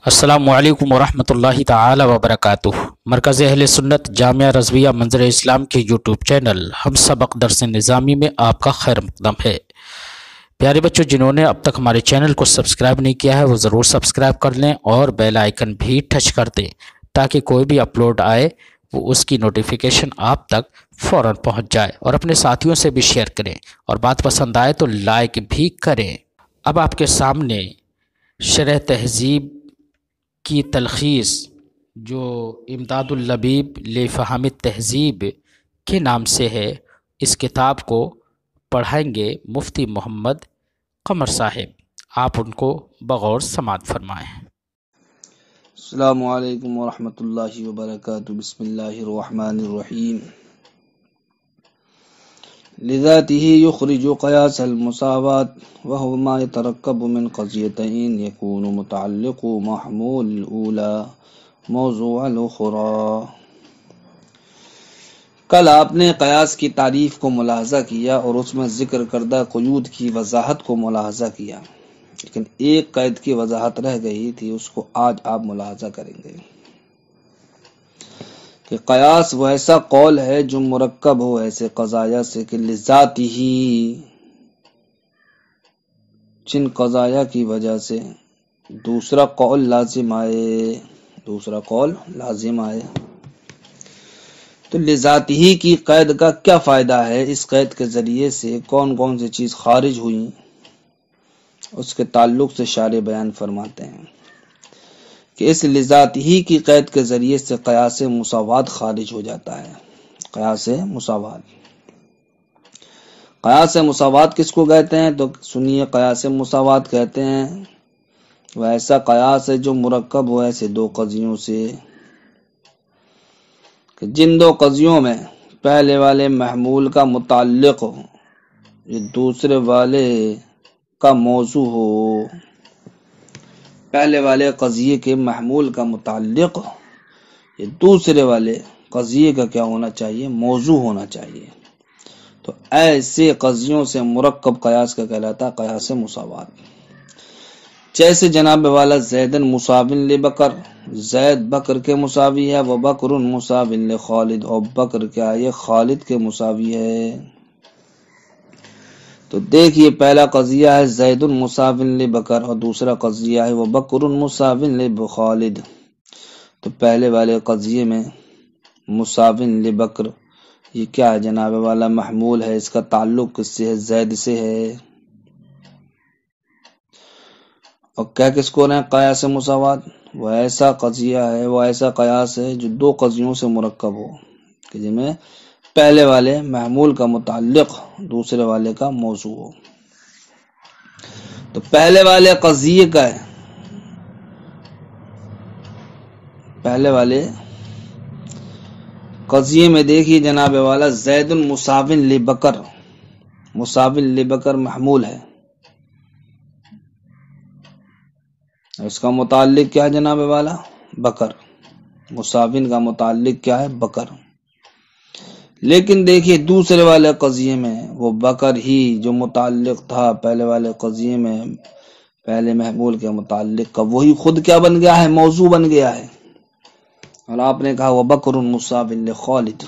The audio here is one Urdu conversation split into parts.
السلام علیکم ورحمۃ اللہ تعالی وبرکاتہ۔ مرکز اہل سنت جامعہ رضویہ منظر اسلام کے یوٹیوب چینل ہم سبق درس نظامی میں آپ کا خیر مقدم ہے۔ پیارے بچوں، جنہوں نے اب تک ہمارے چینل کو سبسکرائب نہیں کیا ہے وہ ضرور سبسکرائب کر لیں اور بیل آئیکن بھی ٹچ کر دیں تاکہ کوئی بھی اپلوڈ آئے وہ اس کی نوٹیفیکیشن آپ تک فوراً پہنچ جائے، اور اپنے ساتھیوں سے بھی شیئر کریں، اور بات پسند آئے تو لائک بھی کریں۔ اب آپ کے سامنے شرح تہذیب کی تلخیص جو امداد اللبیب لفہم التہذیب کے نام سے ہے، اس کتاب کو پڑھائیں گے مفتی محمد قمر صاحب۔ آپ ان کو بغور سماعت فرمائیں۔ السلام علیکم ورحمۃ اللہ وبرکاتہ۔ بسم اللہ الرحمن الرحیم۔ لذاته يخرج قياس المساوات وهو ما يتركب من قضيتين يكون متعلق محمول الأولى موضوع الأخرى۔ کل آپ نے قیاس کی تعریف کو ملاحظہ کیا اور اس میں ذکر کردہ قیود کی وضاحت کو ملاحظہ کیا، لیکن ایک قید کی وضاحت رہ گئی تھی، اس کو آج آپ ملاحظہ کریں گے کہ قیاس وہ ایسا قول ہے جو مرکب ہو ایسے قضایا سے کہ لذاتی ہی جن قضایا کی وجہ سے دوسرا قول لازم آئے، تو لذاتی ہی کی قید کا کیا فائدہ ہے؟ اس قید کے ذریعے سے کون کون سی چیز خارج ہوئی، اس کے تعلق سے شارح بیان فرماتے ہیں کہ اس لذات ہی کی قید کے ذریعے سے قیاس مساوات خارج ہو جاتا ہے۔ قیاس مساوات کس کو کہتے ہیں؟ تو سنیے، قیاس مساوات کہتے ہیں وہ ایسا قیاس ہے جو مرکب ہو ایسے دو قضیوں سے کہ جن دو قضیوں میں پہلے والے محمول کا متعلق ہو یہ دوسرے والے کا موضوع ہو۔ پہلے والے قضیے کے محمول کا متعلق یہ دوسرے والے قضیے کا کیا ہونا چاہیے؟ موضوع ہونا چاہیے۔ تو ایسے قضیوں سے مرکب قیاس کا کہلاتا ہے قیاس مساوات۔ جیسے جناب والا زیدن مساوٍ لبکر، زید بکر کے مساوی ہے، وہ بکر مساوٍ لخالد، اور بکر کیا ہے؟ خالد کے مساوی ہے۔ تو دیکھیے، پہلا قضیہ ہے زید مساوٍ لبکر اور دوسرا قضیہ ہے وہ بکر مساوٍ لخالد۔ تو پہلے والے قضیے میں مساوٍ لبکر یہ کیا ہے جناب والا؟ محمول ہے، اس کا تعلق کس سے ہے؟ زید سے ہے۔ اور کیا کس کو رہے ہیں قیاس مساوات؟ وہ ایسا قضیہ ہے، وہ ایسا قیاس ہے جو دو قضیوں سے مرکب ہو کہ جن میں پہلے والے محمول کا متعلق دوسرے والے کا موضوع ہو۔ تو پہلے والے قضیے کا ہے، پہلے والے قضیے میں دیکھیے جناب والا زید مساوٍ لبکر، مساوٍ لبکر محمول ہے، اس کا متعلق کیا ہے جناب والا؟ بکر۔ مساوٍ کا متعلق کیا ہے؟ بکر۔ لیکن دیکھیے دوسرے والے قضیے میں وہ بکر ہی جو متعلق تھا پہلے والے قضیے میں پہلے محمول کے متعلق کا، وہی خود کیا بن گیا ہے؟ موضوع بن گیا ہے، اور آپ نے کہا وہ بکر مساوٍ لخالد۔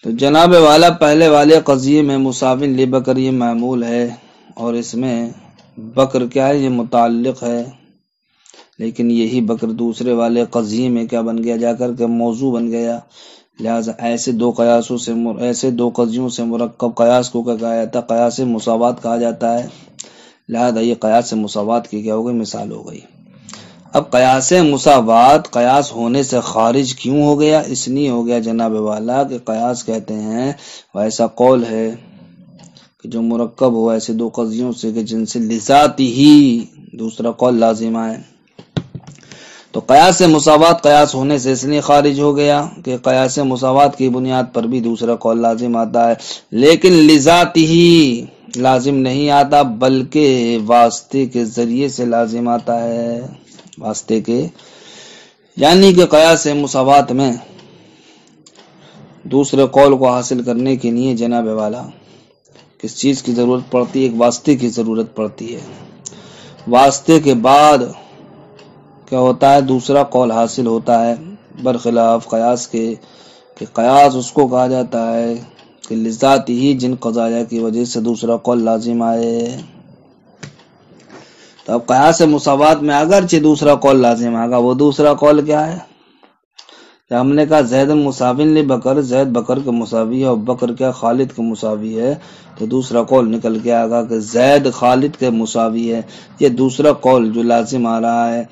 تو جناب والا پہلے والے قضیے میں مساوٍ لبکر یہ محمول ہے اور اس میں بکر کیا ہے؟ یہ متعلق ہے، لیکن یہی بکر دوسرے والے قضیے میں کیا بن گیا؟ جا کر کے موضوع بن گیا۔ لہذا ایسے دو قضیوں سے مرکب قیاس کو کہا جاتا ہے؟ قیاس مساوات کہا جاتا ہے۔ لہذا یہ قیاس مساوات کی کیا ہو گئی؟ مثال ہو گئی۔ اب قیاس مساوات قیاس ہونے سے خارج کیوں ہو گیا؟ اس لیے ہو گیا جناب والا کہ قیاس کہتے ہیں وہ ایسا قول ہے کہ جو مرکب ہو ایسے دو قضیوں سے کہ جن سے لذاتی ہی دوسرا قول لازم آئے۔ تو قیاس مساوات قیاس ہونے سے اس لیے خارج ہو گیا کہ قیاس مساوات کی بنیاد پر بھی دوسرا قول لازم آتا ہے، لیکن لذاتی ہی لازم نہیں آتا بلکہ واسطے کے ذریعے سے لازم آتا ہے۔ واسطے کے یعنی کہ قیاس مساوات میں دوسرے قول کو حاصل کرنے کے لیے جناب والا کس چیز کی ضرورت پڑتی ہے؟ ایک واسطے کی ضرورت پڑتی ہے۔ واسطے کے بعد کیا ہوتا ہے؟ دوسرا قول حاصل ہوتا ہے، برخلاف قیاس کے، کہ قیاس اس کو کہا جاتا ہے کہ لذات ہی جن قضایا کی وجہ سے دوسرا قول لازم آئے۔ تو اب قیاس مساوات میں اگرچہ دوسرا قول لازم آگا، وہ دوسرا قول کیا ہے؟ ہم نے کہا زید مساوی لبکر، زید بکر کے مساوی ہے اور بکر کیا خالد کے مساوی ہے، تو دوسرا قول نکل کے آگا کہ زید خالد کے مساوی ہے۔ یہ دوسرا قول جو لازم آ رہا ہے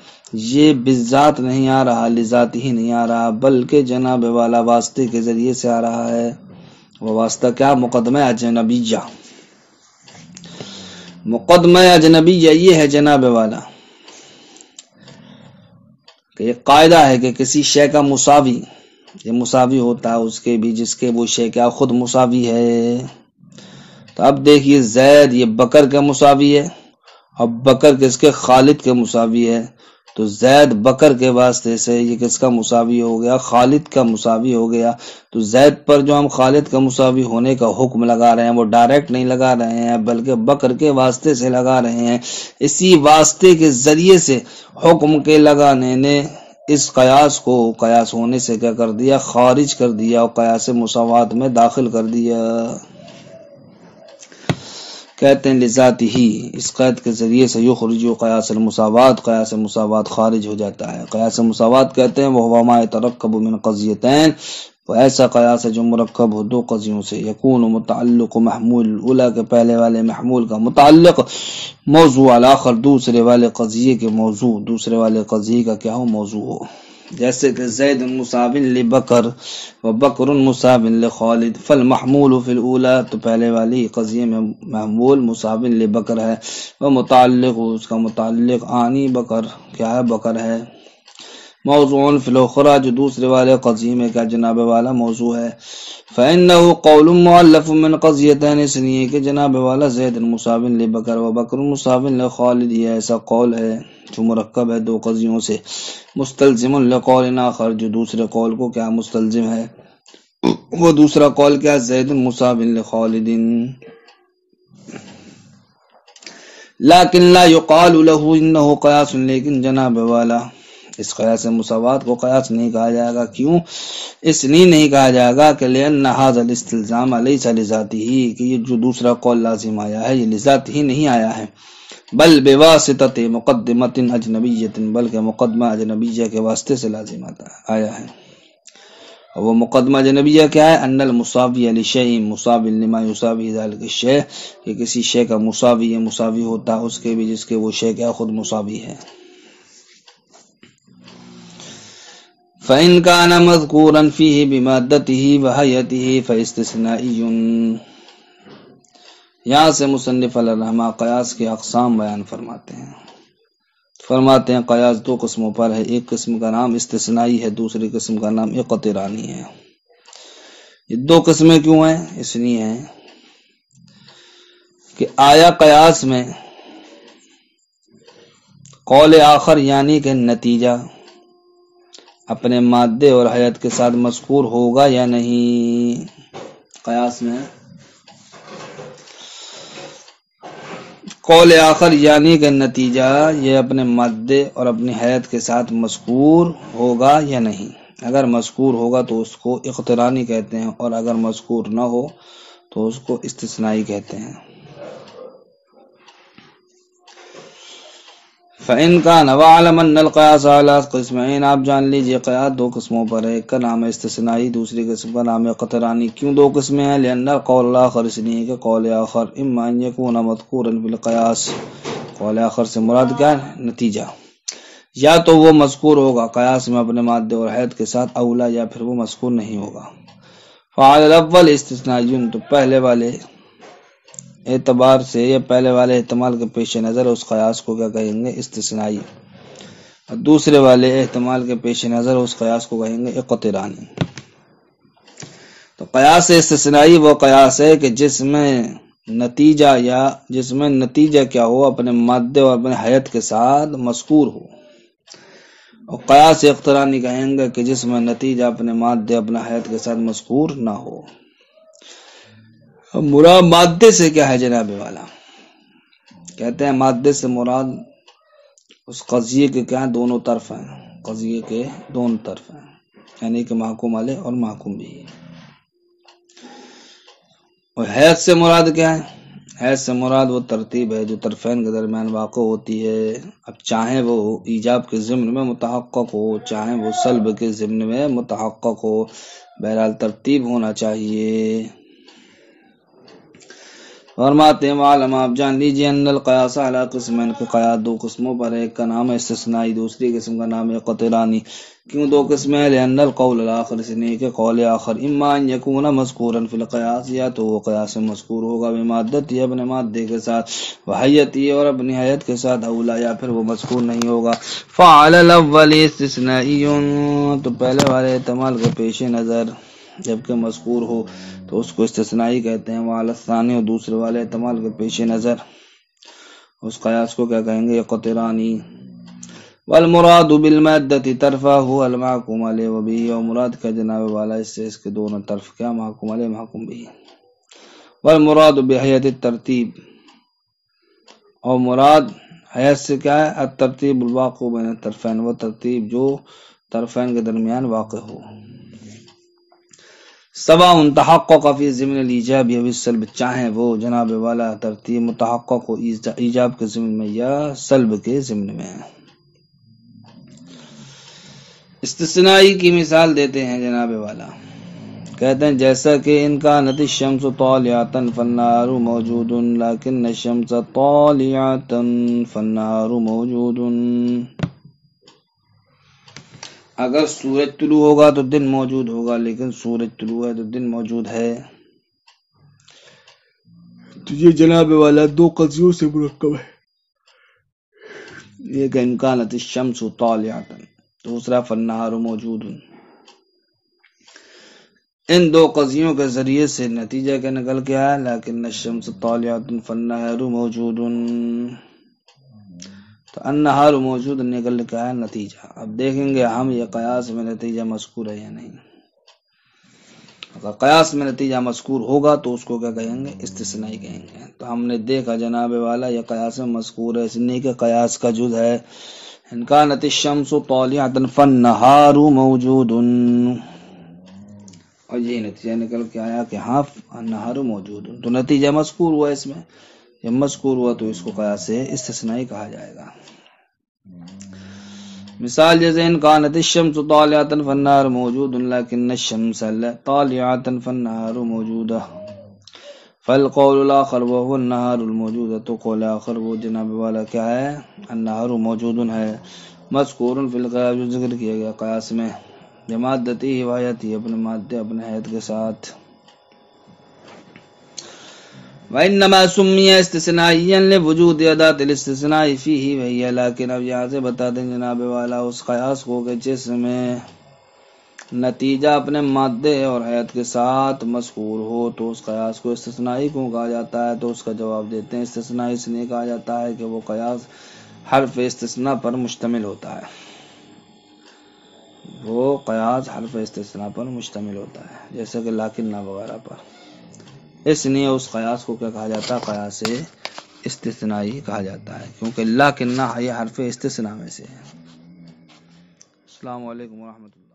یہ بالذات نہیں آ رہا، لذات ہی نہیں آ رہا، بلکہ جناب والا واسطے کے ذریعے سے آ رہا ہے۔ وہ واسطہ کیا؟ مقدمہ اجنبیہ۔ مقدمہ اجنبیہ یہ ہے جناب والا کہ یہ قاعدہ ہے کہ کسی شے کا مساوی، یہ مساوی ہوتا ہے اس کے بھی جس کے وہ شے کیا خود مساوی ہے۔ تو اب دیکھیے زید یہ بکر کا مساوی ہے، اب بکر کس کے؟ خالد کے مساوی ہے، تو زید بکر کے واسطے سے یہ کس کا مساوی ہو گیا؟ خالد کا مساوی ہو گیا۔ تو زید پر جو ہم خالد کا مساوی ہونے کا حکم لگا رہے ہیں وہ ڈائریکٹ نہیں لگا رہے ہیں بلکہ بکر کے واسطے سے لگا رہے ہیں۔ اسی واسطے کے ذریعے سے حکم کے لگانے نے اس قیاس کو قیاس ہونے سے کیا کر دیا؟ خارج کر دیا اور قیاس مساوات میں داخل کر دیا۔ کہتے ہیں لذات ہی، اس قید کے ذریعے سے یخرج قیاس المساوات، قیاس مساوات خارج ہو جاتا ہے۔ قیاس مساوات کہتے ہیں وہ ما یترکب من قضیتین، وہ ایسا قیاس ہے جو مرکب ہو دو قضیوں سے، یکون متعلق محمول الاولی کے پہلے والے محمول کا متعلق، موضوع الاخر دوسرے والے قضیے کے موضوع، دوسرے والے قضیے کا کیا ہو؟ موضوع ہو۔ جیسے کہ زید مساو لبکر و بکر مساو لخالد، فالمحمول فی الاولی، تو پہلے والی قضیے میں محمول مساو لبکر ہے، و متعلق اس کا متعلق آنی بکر کیا ہے؟ بکر ہے۔ موضوع فی الاخری جو دوسرے والے قضیے میں کیا جناب والا موضوع ہے۔ فإنه قول مؤلف من قضیتین، اس لیے کہ جناب والا زید مساو لبکر و بکر مساو لخالد یہ ایسا قول ہے جو مرکب ہے دو قضیوں سے، مستلزم لقول آخر جو دوسرے قول کو کیا مستلزم ہے، وہ دوسرا قول کیا؟ زید مساو لخالد۔ لیکن لا یقال له انه قیاس، لیکن جناب والا اس قیاس مساوات کو قیاس نہیں کہا جائے گا۔ کیوں؟ اس لیے نہیں کہا جائے گا کہ لأن هذا الاستلزام ليس لذاته، کہ یہ جو دوسرا قول لازم آیا ہے یہ لذات ہی نہیں آیا ہے، بل بواسطۃ مقدمۃ اجنبیۃ، بلکہ مقدمہ اجنبیہ کے واسطے سے لازم آیا ہے۔ اور وہ مقدمہ اجنبیہ کیا ہے؟ ان المساوی لشیء مساو لما یساوی ذلک الشیء، کہ کسی شے کا مساوی یہ مساوی ہوتا ہے اس کے بھی جس کے وہ شے کیا خود مساوی ہے۔ فإن كان مذكورا فيه بمادته وهيئته فاستثنائي۔ یہاں سے مصنف علیہ الرحمہ قیاس کے اقسام بیان فرماتے ہیں قیاس دو قسموں پر ہے، ایک قسم کا نام استثنائی ہے، دوسری قسم کا نام اقترانی ہے۔ یہ دو قسمیں کیوں ہیں؟ اس لیے ہیں کہ آیا قیاس میں قول آخر یعنی کہ نتیجہ اپنے مادے اور حیت کے ساتھ مذکور ہوگا یا نہیں؟ قیاس میں قول آخر یعنی کہ نتیجہ یہ اپنے مادے اور اپنی حیت کے ساتھ مذکور ہوگا یا نہیں؟ اگر مذکور ہوگا تو اس کو اقترانی کہتے ہیں، اور اگر مذکور نہ ہو تو اس کو استثنائی کہتے ہیں۔ فإن كان وعلم ان القياس على قسمين، آپ جان لیجئے قیاس دو قسموں پر ہے، ایک کا نام ہے استثنائی، دوسری قسم کا نام ہے قطرانی۔ کیوں دو قسمیں ہیں؟ لأن قول الآخر، اس لیے کہ قول آخر اما ان يكون مذکورا بالقیاس، قول آخر سے مراد کیا ہے؟ نتیجہ، یا تو وہ مذکور ہوگا قیاس میں اپنے مادے اور حیت کے ساتھ، اولا یا پھر وہ مذکور نہیں ہوگا۔ فعل الاول استثنائی، تو پہلے والے اعتبار سے یا پہلے والے احتمال کے پیش نظر اس قیاس کو کیا کہیں گے؟ استثنائی، اور دوسرے والے احتمال کے پیش نظر اس قیاس کو کہیں گے اقترانی۔ تو قیاس استثنائی وہ قیاس ہے کہ جس میں نتیجہ کیا ہو اپنے مادے اور اپنے حیت کے ساتھ مذکور ہو، اور قیاس اقترانی کہیں گے کہ جس میں نتیجہ اپنے مادے اپنے حیت کے ساتھ مذکور نہ ہو۔ مراد مادے سے کیا ہے جناب والا؟ کہتے ہیں مادے سے مراد اس قضیے کے کیا ہیں؟ دونوں طرف ہیں، قضیے کے دونوں طرف ہیں، یعنی کہ محکوم علیہ اور محکوم بھی۔ اور حیض سے مراد کیا ہے؟ حیض سے مراد وہ ترتیب ہے جو طرفین کے درمیان واقع ہوتی ہے، اب چاہیں وہ ایجاب کے ضمن میں متحقق ہو، چاہیں وہ سلب کے ضمن میں متحقق ہو، بہرحال ترتیب ہونا چاہیے۔ فرماتے ہیں معلوم آپ جان لیجیے ان القیاس علی قسمین، کے قیاس دو قسموں پر ہے، ایک کا نام ہے استثنائی، دوسری قسم کا نام ہے قطرانی۔ کیوں دو قسمیں ہیں؟ لأن القول الآخر، اس لیے کہ قول آخر اما ان یکون مذکورا فی القیاس، یا تو وہ قیاس مذکور ہوگا بمادتی، اپنے مادے کے ساتھ، وحیتی اور اپنی حیت کے ساتھ، اولا یا پھر وہ مذکور نہیں ہوگا۔ فعلی الاول استثنائی، تو پہلے والے احتمال کے پیش نظر جبکہ مذکور ہو تو اس کو استثنائی کہتے ہیں، وعلی الثانی، اور دوسرے والے احتمال کے پیش نظر اس قیاس کو کیا کہیں گے؟ قطرانی۔ والمراد بالمادة طرفه المحکوم علیہ وبه، اور مراد کا جناب والا اس سے اس کے دونوں طرف کیا؟ محکوم علیہ محکوم به۔ والمراد بحیت الترتیب، اور مراد حیث سے کیا ہے؟ الترتیب الواقع بین الطرفین، وہ ترتیب جو طرفین کے درمیان واقع ہو۔ سواء تحقق فی ضمن الایجاب یا السلب، چاہیں وہ جناب والا ترتیب متحقق ہو ایجاب کے ضمن میں یا سلب کے ضمن میں۔ استثنائی کی مثال دیتے ہیں جناب والا، کہتے ہیں جیسا کہ ان کانت الشمس طالعة فالنهار موجود لیکن الشمس طالعة فالنهار موجود، اگر سورج طلوع ہوگا تو دن موجود ہوگا، لیکن سورج طلوع ہے تو دن موجود ہے۔ تو یہ جناب والا دو قضیوں سے مرکب ہے، یہ کہ امکانت الشمس طالعة، دوسرا فالنہار موجود۔ ان دو قضیوں کے ذریعے سے نتیجہ کیا نکل کے آیا؟ لیکن الشمس طالعة فالنہار موجود، تو النہار موجود نکل کے آیا نتیجہ۔ اب دیکھیں گے ہم یہ قیاس میں نتیجہ مذکور ہے یا نہیں۔ اگر قیاس میں نتیجہ مذکور ہوگا تو اس کو کیا کہیں گے؟ استثنائی کہیں گے۔ تو ہم نے دیکھا جناب والا یہ قیاس میں مذکور ہے، اس لیے کہ قیاس کا جز ہے ان کانت الشمس طالعة فالنہار موجود، اور یہ نتیجہ نکل کے آیا کہ ہاں النہار موجود، تو نتیجہ مذکور ہوا اس میں، جب مذکور ہوا تو اس کو قیاس استثنائی کہا جائے گا۔ مثال جیسے ان کانت الشمس طالعة فالنہار موجود لیکن الشمس طالعة فالنہار موجودہ، فالقول الاخر وهو النہار الموجود، تو قول آخر وہ جناب والا کیا ہے؟ النہار موجود ہے، مذکور فی القیاس، جو ذکر کیا گیا قیاس میں، بمادتی حوایتی، اپنے مادے اپنے حیت کے ساتھ۔ وَإِنَّمَا سُمِّيَ اسْتِثْنَائِيًّا لِوُجُودِ أَدَاةِ الِاسْتِثْنَاءِ فِيهِ وَهِيَ، لیکن اب یہاں سے بتا دیں جناب والا اس قیاس کو کہ جس میں نتیجہ اپنے مادے اور حیت کے ساتھ مذکور ہو تو اس قیاس کو استثنائی کیوں کہا جاتا ہے؟ تو اس کا جواب دیتے ہیں استثنائی اس لیے کہا جاتا ہے کہ وہ قیاس حرف استثناء پر مشتمل ہوتا ہے، وہ قیاس حرف استثناء پر مشتمل ہوتا ہے، جیسے کہ لیکن نہ وغیرہ پر، اس لیے اس قیاس کو کیا کہا جاتا ہے؟ قیاس استثنائی کہا جاتا ہے، کیونکہ لیکن نہ یہ حرف استثناء میں سے ہے۔ السلام علیکم ورحمۃ اللہ۔